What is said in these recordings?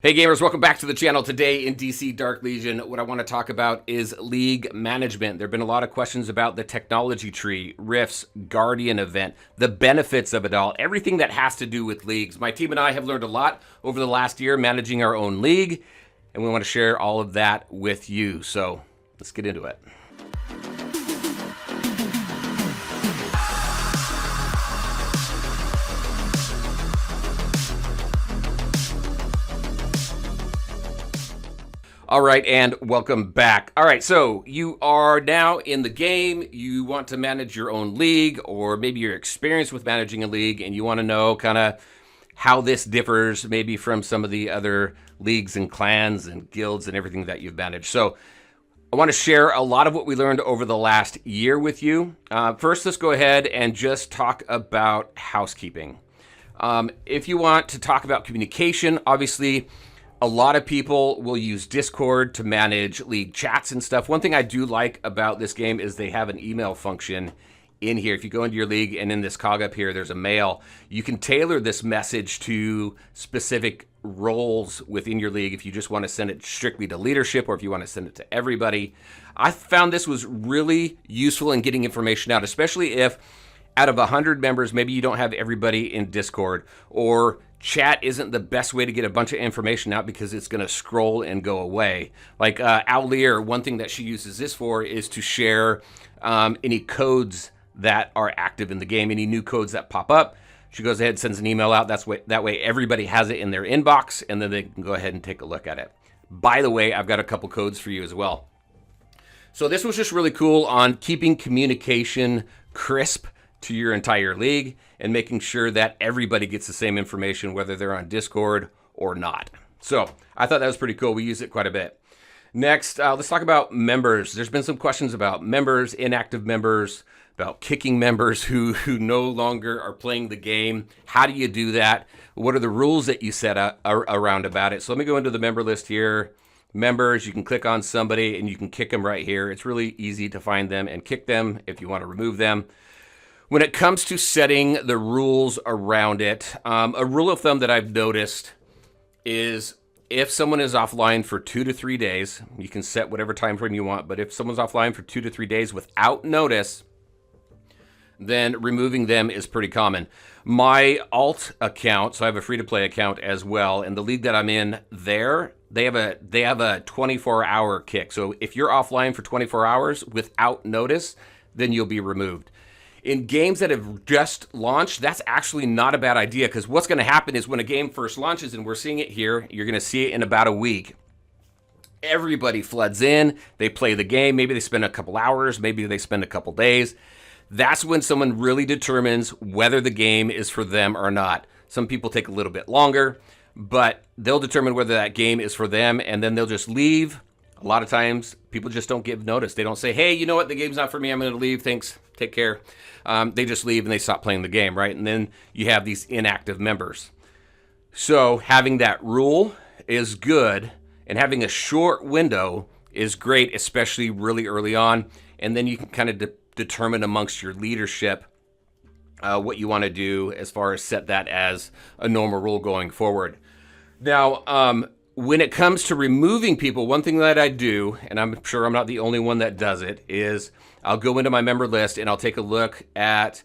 Hey gamers, welcome back to the channel. Today in DC Dark Legion, what I want to talk about is league management. There have been a lot of questions about the technology tree, rifts, guardian event, the benefits of it all, everything that has to do with leagues. My team and I have learned a lot over the last year managing our own league, and we want to share all of that with you. So let's get into it. All right, and welcome back. All right, so you are now in the game. You want to manage your own league, or maybe you're experienced with managing a league, and you want to know kind of how this differs maybe from some of the other leagues and clans and guilds and everything that you've managed. So I want to share a lot of what we learned over the last year with you. First, let's go ahead and just talk about housekeeping. If you want to talk about communication, obviously, a lot of people will use Discord to manage league chats and stuff. One thing I do like about this game is they have an email function in here. If you go into your league and in this cog up here, there's a mail. You can tailor this message to specific roles within your league if you just want to send it strictly to leadership or if you want to send it to everybody. I found this was really useful in getting information out, especially if out of 100 members, maybe you don't have everybody in Discord, or chat isn't the best way to get a bunch of information out because it's going to scroll and go away. Like Outlier, one thing that she uses this for is to share any codes that are active in the game, any new codes that pop up. She goes ahead and sends an email out. That way everybody has it in their inbox, and then they can go ahead and take a look at it. By the way, I've got a couple codes for you as well. So this was just really cool on keeping communication crisp to your entire league and making sure that everybody gets the same information, whether they're on Discord or not. So I thought that was pretty cool. We use it quite a bit. Next, let's talk about members. There's been some questions about members, inactive members, about kicking members who no longer are playing the game. How do you do that? What are the rules that you set around about it? So let me go into the member list here. Members, you can click on somebody and you can kick them right here. It's really easy to find them and kick them if you want to remove them. When it comes to setting the rules around it, a rule of thumb that I've noticed is if someone is offline for 2 to 3 days, you can set whatever time frame you want, but if someone's offline for 2 to 3 days without notice, then removing them is pretty common. My alt account, so I have a free-to-play account as well, and the league that I'm in there, they have a 24-hour kick. So if you're offline for 24 hours without notice, then you'll be removed. In games that have just launched, that's actually not a bad idea, because what's going to happen is when a game first launches, and we're seeing it here, you're going to see it in about a week. Everybody floods in, they play the game, maybe they spend a couple hours, maybe they spend a couple days. That's when someone really determines whether the game is for them or not. Some people take a little bit longer, but they'll determine whether that game is for them, and then they'll just leave. A lot of times, people just don't give notice. They don't say, hey, you know what, the game's not for me, I'm going to leave, thanks, take care. They just leave and they stop playing the game, right? And then you have these inactive members. So having that rule is good, and having a short window is great, especially really early on. And then you can kind of determine amongst your leadership what you want to do as far as set that as a normal rule going forward. Now, when it comes to removing people, one thing that I do, and I'm sure I'm not the only one that does it, is I'll go into my member list and I'll take a look at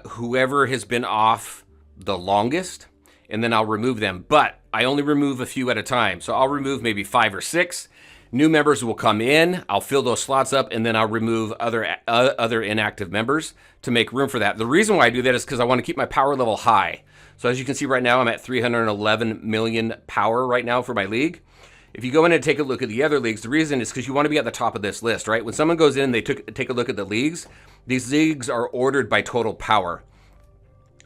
whoever has been off the longest, and then I'll remove them. But I only remove a few at a time. So I'll remove maybe 5 or 6. New members will come in, I'll fill those slots up, and then I'll remove other inactive members to make room for that. The reason why I do that is because I want to keep my power level high. So as you can see right now, I'm at 311 million power right now for my league. If you go in and take a look at the other leagues, the reason is because you want to be at the top of this list, right? When someone goes in and they take a look at the leagues, these leagues are ordered by total power.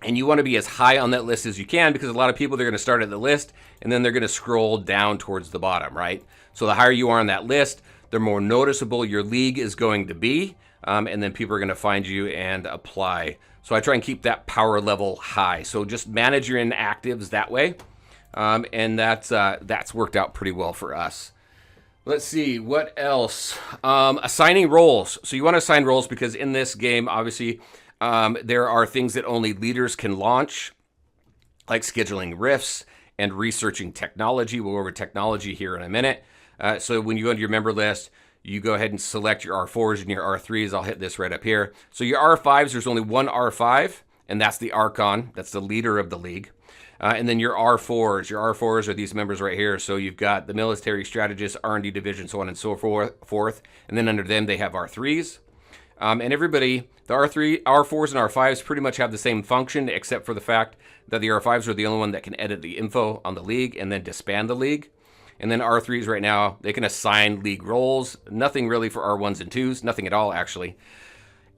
And you want to be as high on that list as you can, because a lot of people, they're going to start at the list and then they're going to scroll down towards the bottom, right? So the higher you are on that list, the more noticeable your league is going to be. And then people are going to find you and apply. So I try and keep that power level high. So just manage your inactives that way. And that's worked out pretty well for us. Let's see, what else? Assigning roles. So you want to assign roles because in this game, obviously, there are things that only leaders can launch, like scheduling rifts and researching technology. We'll go over technology here in a minute. So when you go into your member list, you go ahead and select your R4s and your R3s. I'll hit this right up here. So your R5s, there's only one R5, and that's the Archon. That's the leader of the league. And then your R4s. Your R4s are these members right here. So you've got the military strategist, R&D division, so on and so forth. And then under them, they have R3s. And everybody, the R4s and R5s pretty much have the same function, except for the fact that the R5s are the only one that can edit the info on the league and then disband the league. And then R3s right now, they can assign league roles. Nothing really for R1s and 2s. Nothing at all, actually.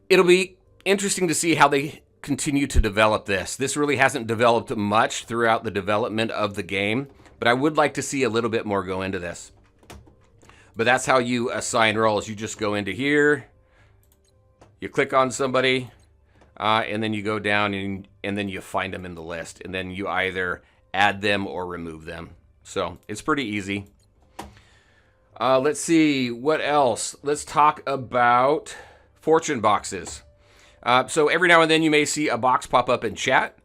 It'll be interesting to see how they continue to develop this. This really hasn't developed much throughout the development of the game, but I would like to see a little bit more go into this. But that's how you assign roles. You just go into here, you click on somebody, and then you go down and then you find them in the list, and then you either add them or remove them. So it's pretty easy. Let's see, what else? Let's talk about fortune boxes. So every now and then you may see a box pop up in chat.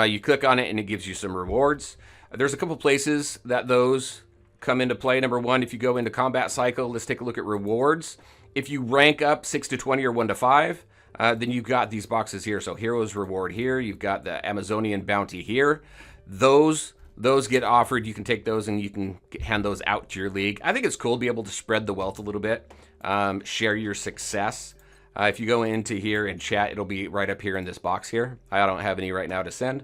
You click on it and it gives you some rewards. There's a couple places that those come into play. Number one, if you go into combat cycle, let's take a look at rewards. If you rank up 6 to 20 or 1 to 5, then you've got these boxes here. So heroes reward here. You've got the Amazonian bounty here. Those get offered. You can take those and you can hand those out to your league. I think it's cool to be able to spread the wealth a little bit, share your success. If you go into here and chat, it'll be right up here in this box here. I don't have any right now to send.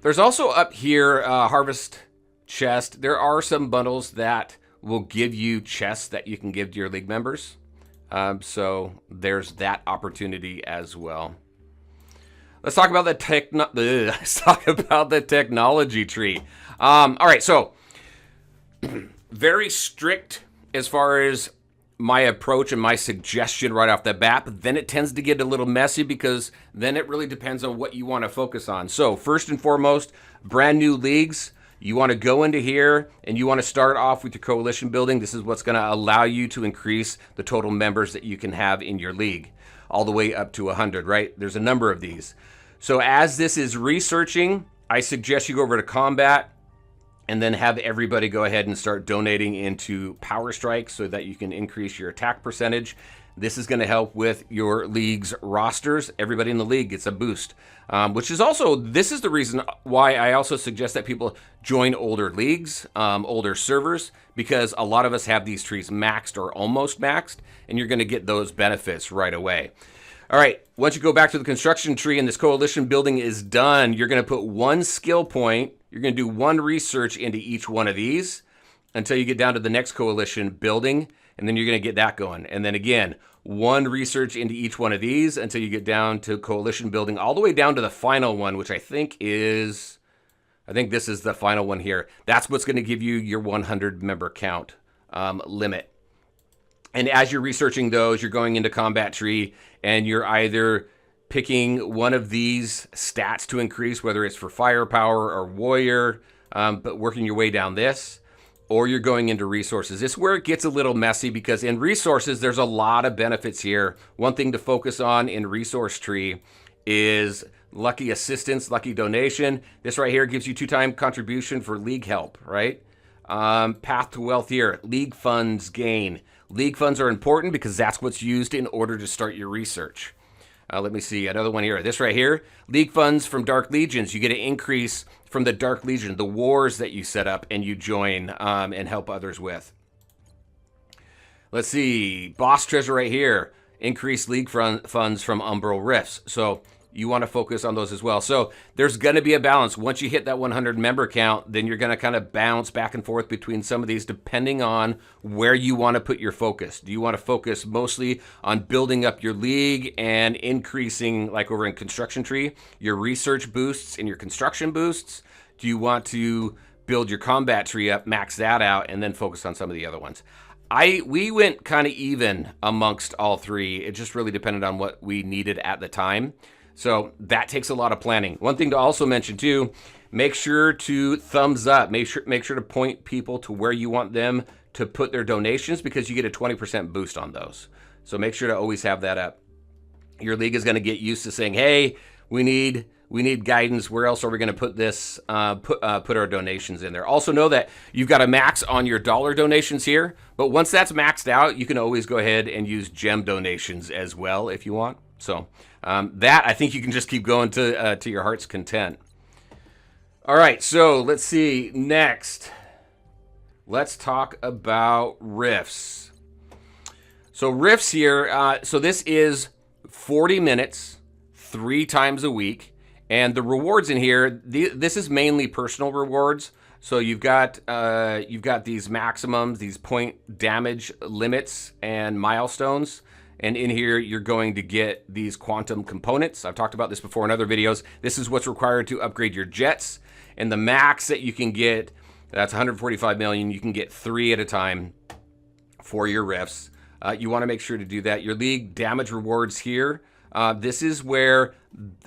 There's also up here harvest chest. There are some bundles that will give you chests that you can give to your league members. So there's that opportunity as well. Let's talk about the technology tree. All right, so very strict as far as my approach and my suggestion right off the bat, but then it tends to get a little messy because then it really depends on what you want to focus on. So first and foremost, brand new leagues, you want to go into here and you want to start off with your coalition building. This is what's going to allow you to increase the total members that you can have in your league, all the way up to 100, right? There's a number of these. So as this is researching, I suggest you go over to combat and then have everybody go ahead and start donating into power strikes so that you can increase your attack percentage. This is going to help with your league's rosters. Everybody in the league gets a boost, which is also, this is the reason why I also suggest that people join older leagues, older servers, because a lot of us have these trees maxed or almost maxed, and you're going to get those benefits right away. All right, once you go back to the construction tree and this coalition building is done, you're going to put 1 skill point. You're going to do 1 research into each one of these until you get down to the next coalition building, and then you're going to get that going. And then again, 1 research into each one of these until you get down to coalition building, all the way down to the final one, which I think this is the final one here. That's what's going to give you your 100 member count limit. And as you're researching those, you're going into combat tree and you're either picking one of these stats to increase, whether it's for firepower or warrior, but working your way down this, or you're going into resources. This is where it gets a little messy because in resources, there's a lot of benefits here. One thing to focus on in resource tree is lucky assistance, lucky donation. This right here gives you 2-time contribution for league help, right? Path to wealth here, league funds gain. League funds are important because that's what's used in order to start your research. Let me see another one here. This right here, league funds from Dark Legions. You get an increase from the Dark Legion, the wars that you set up and you join and help others with. Let's see, boss treasure right here, increased league funds from Umbral Rifts. So you want to focus on those as well. So there's going to be a balance. Once you hit that 100 member count, then you're going to kind of bounce back and forth between some of these depending on where you want to put your focus. Do you want to focus mostly on building up your league and increasing, like over in construction tree, your research boosts and your construction boosts? Do you want to build your combat tree up, max that out, and then focus on some of the other ones? We went kind of even amongst all 3. It just really depended on what we needed at the time. So that takes a lot of planning. One thing to also mention too, make sure to thumbs up. Make sure to point people to where you want them to put their donations because you get a 20% boost on those. So make sure to always have that up. Your league is going to get used to saying, hey, we need We need guidance. Where else are we going to put this? Put our donations in there. Also know that you've got a max on your dollar donations here, but once that's maxed out, you can always go ahead and use gem donations as well if you want. So that, I think you can just keep going to your heart's content. All right, so let's see. Next, let's talk about rifts. So rifts here, so this is 40 minutes, 3 times a week. And the rewards in here, this is mainly personal rewards. So you've got these maximums, these point damage limits and milestones. And in here, you're going to get these quantum components. I've talked about this before in other videos. This is what's required to upgrade your jets. And the max that you can get, that's 145 million. You can get 3 at a time for your rifts. You want to make sure to do that. Your league damage rewards here. This is where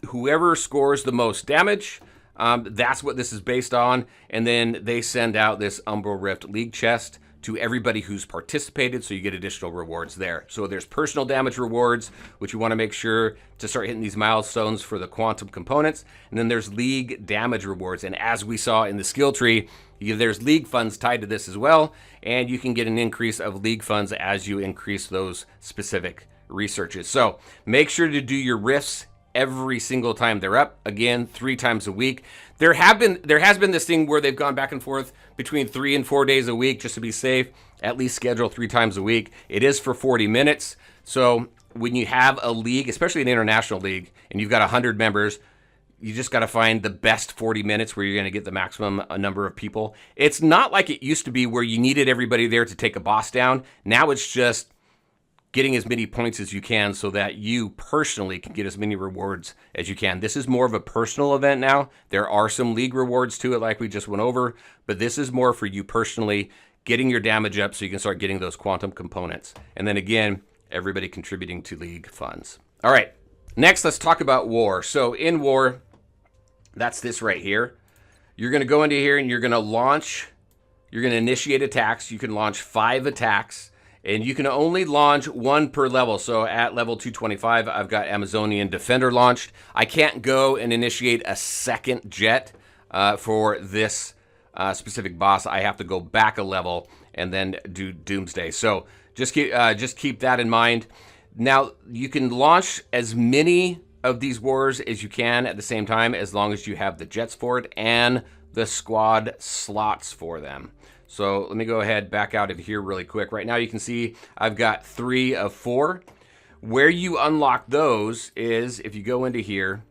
whoever scores the most damage, that's what this is based on. And then they send out this Umbral Rift League chest to everybody who's participated, so you get additional rewards there. So there's personal damage rewards, which you want to make sure to start hitting these milestones for the quantum components. And then there's league damage rewards. And as we saw in the skill tree, there's league funds tied to this as well. And you can get an increase of league funds as you increase those specific researches. So make sure to do your rifts every single time they're up. Again, 3 times a week. There has been this thing where they've gone back and forth between 3 and 4 days a week just to be safe. At least schedule 3 times a week. It is for 40 minutes. So when you have a league, especially an international league, and you've got 100 members, you just got to find the best 40 minutes where you're going to get the maximum number of people. It's not like it used to be where you needed everybody there to take a boss down. Now it's just getting as many points as you can so that you personally can get as many rewards as you can. This is more of a personal event now. There are some league rewards to it like we just went over, but this is more for you personally, getting your damage up so you can start getting those quantum components. And then again, everybody contributing to league funds. All right, next let's talk about war. So in war, that's this right here. You're gonna go into here and you're gonna initiate attacks. You can launch 5 attacks. And you can only launch 1 per level. So at level 225, I've got Amazonian Defender launched. I can't go and initiate a second jet for this specific boss. I have to go back a level and then do Doomsday. So just keep that in mind. Now, you can launch as many of these wars as you can at the same time, as long as you have the jets for it and the squad slots for them. So let me go ahead, back out of here really quick. Right now you can see I've got 3 of 4. Where you unlock those is if you go into here,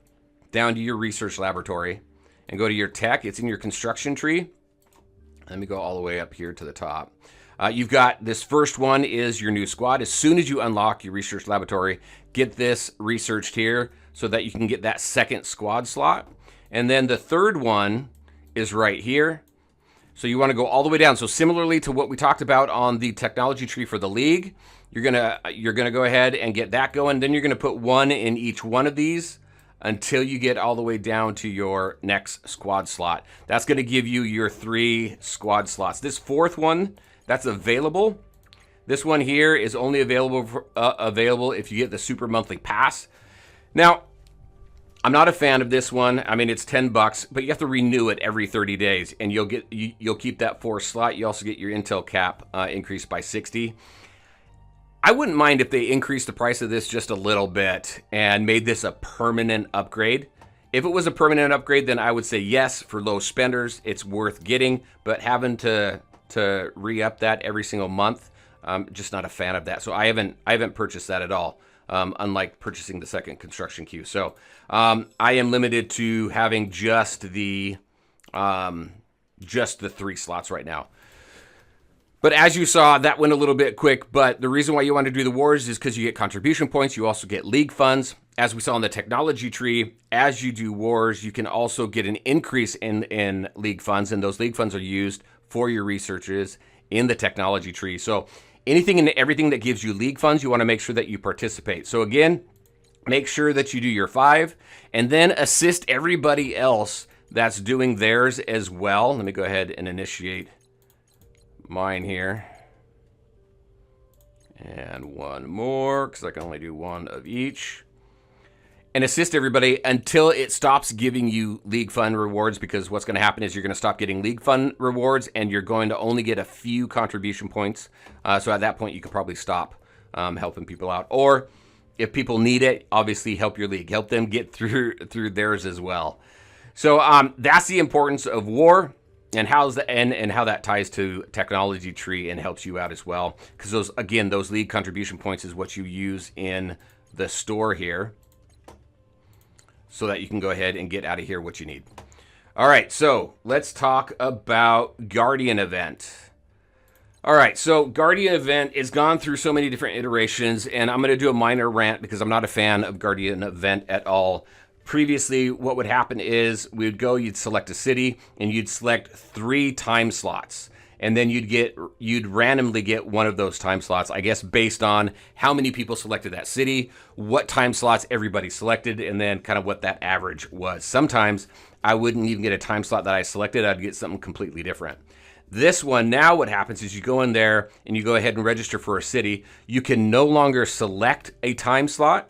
down to your research laboratory, and go to your tech. It's in your construction tree. Let me go all the way up here to the top. You've got this first one is your new squad. As soon as you unlock your research laboratory, get this researched here so that you can get that second squad slot. And then the third one is right here. So you want to go all the way down. So similarly to what we talked about on the technology tree for the league, you're gonna go ahead and get that going. Then you're gonna put 1 in each one of these until you get all the way down to your next squad slot. That's gonna give you your 3 squad slots. This 4th one, that's available. This one here is only available if you get the super monthly pass. Now, I'm not a fan of this one. I mean, it's $10, but you have to renew it every 30 days, and you'll keep that 4th slot. You also get your intel cap increased by 60. I wouldn't mind if they increased the price of this just a little bit and made this a permanent upgrade. If it was a permanent upgrade, then I would say yes, for low spenders, it's worth getting, but having to re-up that every single month, just not a fan of that. So I haven't purchased that at all. Unlike purchasing the second construction queue. So I am limited to having just the 3 slots right now. But as you saw, that went a little bit quick. But the reason why you want to do the wars is because you get contribution points. You also get league funds. As we saw in the technology tree, as you do wars, you can also get an increase in league funds. And those league funds are used for your researches in the technology tree. So anything and everything that gives you league funds, you want to make sure that you participate. So again, make sure that you do your 5 and then assist everybody else that's doing theirs as well. Let me go ahead and initiate mine here. And 1 more, because I can only do 1 of each. and assist everybody until it stops giving you league fund rewards, because what's going to happen is you're going to stop getting league fund rewards and you're going to only get a few contribution points. So at that point, you could probably stop helping people out. Or if people need it, obviously help your league. Help them get through theirs as well. So that's the importance of war and how that ties to technology tree and helps you out as well. Because those league contribution points is what you use in the store here, so that you can go ahead and get out of here what you need. All right, so let's talk about Guardian Event. All right, so Guardian Event has gone through so many different iterations, and I'm going to do a minor rant because I'm not a fan of Guardian Event at all. Previously, what would happen is you'd select a city, and you'd select 3 time slots. And then you'd randomly get one of those time slots, I guess, based on how many people selected that city, what time slots everybody selected, and then kind of what that average was. Sometimes I wouldn't even get a time slot that I selected. I'd get something completely different. This one, now what happens is you go in there and you go ahead and register for a city. You can no longer select a time slot.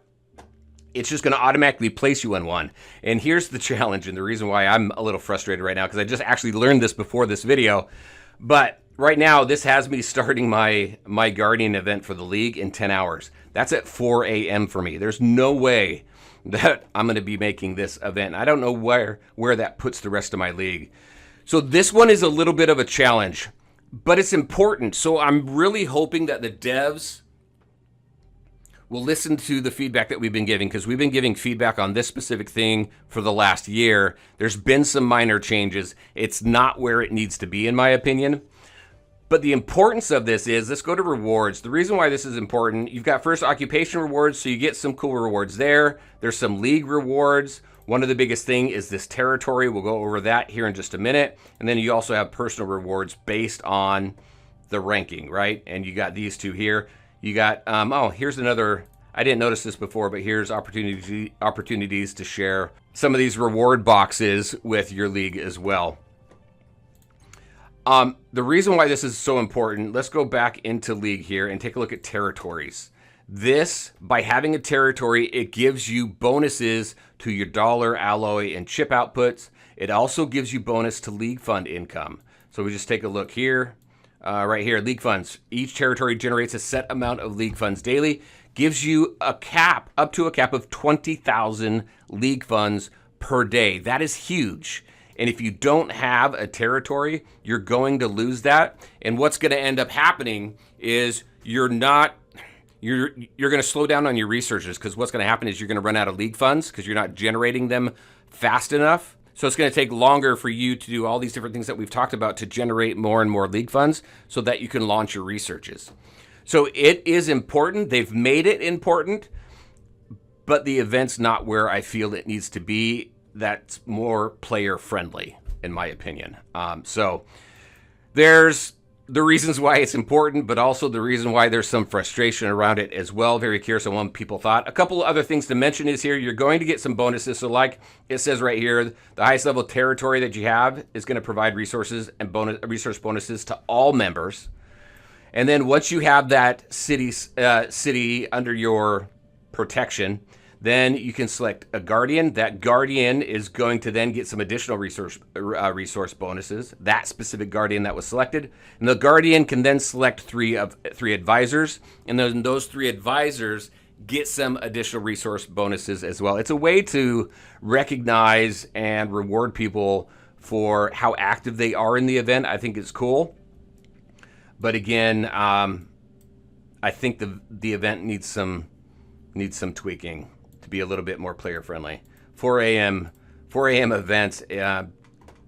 It's just going to automatically place you in one. And here's the challenge, and the reason why I'm a little frustrated right now, because I just actually learned this before this video. But right now, this has me starting my Guardian Event for the league in 10 hours. That's at 4 a.m. for me. There's no way that I'm going to be making this event. I don't know where that puts the rest of my league. So this one is a little bit of a challenge, but it's important. So I'm really hoping that the devs will listen to the feedback that we've been giving, because we've been giving feedback on this specific thing for the last year. There's been some minor changes. It's not where it needs to be, in my opinion. But the importance of this is, let's go to rewards. The reason why this is important, you've got first occupation rewards, so you get some cool rewards there. There's some league rewards. One of the biggest thing is this territory. We'll go over that here in just a minute. And then you also have personal rewards based on the ranking, right? And you got these two here. You got, here's another, I didn't notice this before, but here's opportunities to share some of these reward boxes with your league as well. The reason why this is so important, let's go back into league here and take a look at territories. This, by having a territory, it gives you bonuses to your dollar, alloy, and chip outputs. It also gives you bonus to league fund income. So we just take a look here. Right here, league funds. Each territory generates a set amount of league funds daily, gives you a cap, up to a cap of 20,000 league funds per day. That is huge. And if you don't have a territory, you're going to lose that. And what's going to end up happening is you're going to slow down on your researches, because what's going to happen is you're going to run out of league funds because you're not generating them fast enough. So it's going to take longer for you to do all these different things that we've talked about to generate more and more league funds so that you can launch your researches. So it is important. They've made it important, but the event's not where I feel it needs to be. That's more player friendly, in my opinion. So there's the reasons why it's important, but also the reason why there's some frustration around it as well. Very curious on what people thought. A couple of other things to mention is here, you're going to get some bonuses. So like it says right here, the highest level territory that you have is going to provide resources and resource bonuses to all members. And then once you have that city under your protection, then you can select a guardian. That guardian is going to then get some additional resource bonuses, that specific guardian that was selected. And the guardian can then select three advisors, and then those 3 advisors get some additional resource bonuses as well. It's a way to recognize and reward people for how active they are in the event. I think it's cool. But again, I think the event needs some tweaking to be a little bit more player friendly. 4 a.m. events,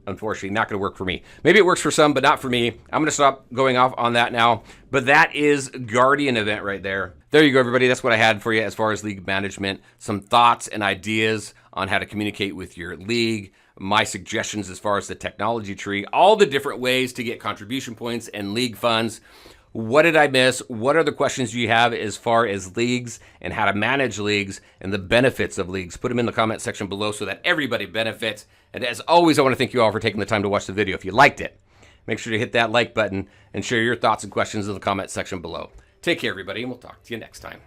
unfortunately, not going to work for me. Maybe it works for some, but not for me. I'm going to stop going off on that now. But that is Guardian Event right there. There you go, everybody. That's what I had for you as far as league management. Some thoughts and ideas on how to communicate with your league. My suggestions as far as the technology tree. All the different ways to get contribution points and league funds. What did I miss? What are the questions you have as far as leagues and how to manage leagues and the benefits of leagues? Put them in the comment section below so that everybody benefits. And as always, I want to thank you all for taking the time to watch the video. If you liked it, make sure to hit that like button and share your thoughts and questions in the comment section below. Take care, everybody, and we'll talk to you next time.